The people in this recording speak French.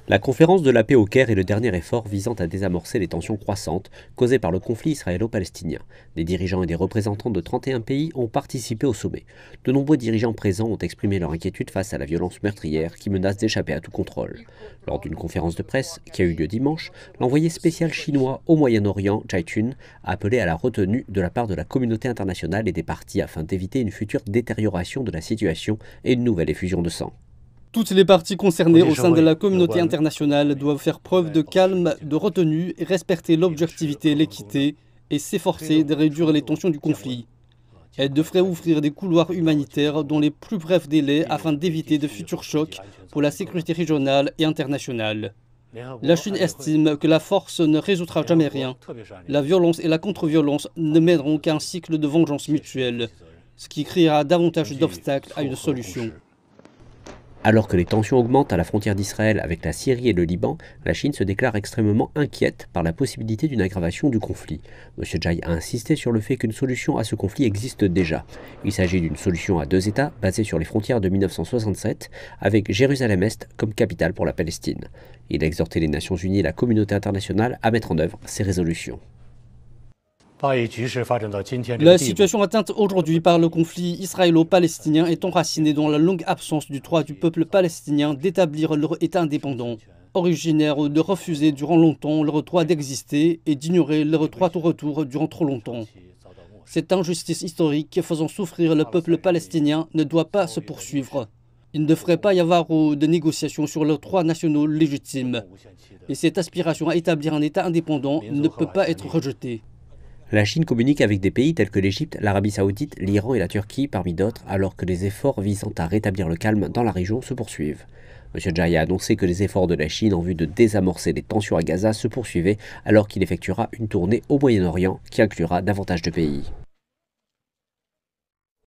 La conférence de la paix au Caire est le dernier effort visant à désamorcer les tensions croissantes causées par le conflit israélo-palestinien. Des dirigeants et des représentants de 31 pays ont participé au sommet. De nombreux dirigeants présents ont exprimé leur inquiétude face à la violence meurtrière qui menace d'échapper à tout contrôle. Lors d'une conférence de presse qui a eu lieu dimanche, l'envoyé spécial chinois au Moyen-Orient, Cai Chun, a appelé à la retenue de la part de la communauté internationale et des parties afin d'éviter une future détérioration de la situation et une nouvelle effusion de sang. Toutes les parties concernées au sein de la communauté internationale doivent faire preuve de calme, de retenue et respecter l'objectivité et l'équité et s'efforcer de réduire les tensions du conflit. Elles devraient ouvrir des couloirs humanitaires dans les plus brefs délais afin d'éviter de futurs chocs pour la sécurité régionale et internationale. La Chine estime que la force ne résoudra jamais rien. La violence et la contre-violence ne mèneront qu'à un cycle de vengeance mutuelle, ce qui créera davantage d'obstacles à une solution. Alors que les tensions augmentent à la frontière d'Israël avec la Syrie et le Liban, la Chine se déclare extrêmement inquiète par la possibilité d'une aggravation du conflit. M. Jai a insisté sur le fait qu'une solution à ce conflit existe déjà. Il s'agit d'une solution à deux États basée sur les frontières de 1967, avec Jérusalem-Est comme capitale pour la Palestine. Il a exhorté les Nations Unies et la communauté internationale à mettre en œuvre ces résolutions. La situation atteinte aujourd'hui par le conflit israélo-palestinien est enracinée dans la longue absence du droit du peuple palestinien d'établir leur État indépendant, originaire de refuser durant longtemps leur droit d'exister et d'ignorer leur droit au retour durant trop longtemps. Cette injustice historique faisant souffrir le peuple palestinien ne doit pas se poursuivre. Il ne devrait pas y avoir de négociations sur leurs droits nationaux légitimes. Et cette aspiration à établir un État indépendant ne peut pas être rejetée. La Chine communique avec des pays tels que l'Égypte, l'Arabie Saoudite, l'Iran et la Turquie, parmi d'autres, alors que les efforts visant à rétablir le calme dans la région se poursuivent. M. Jai a annoncé que les efforts de la Chine en vue de désamorcer les tensions à Gaza se poursuivaient alors qu'il effectuera une tournée au Moyen-Orient qui inclura davantage de pays.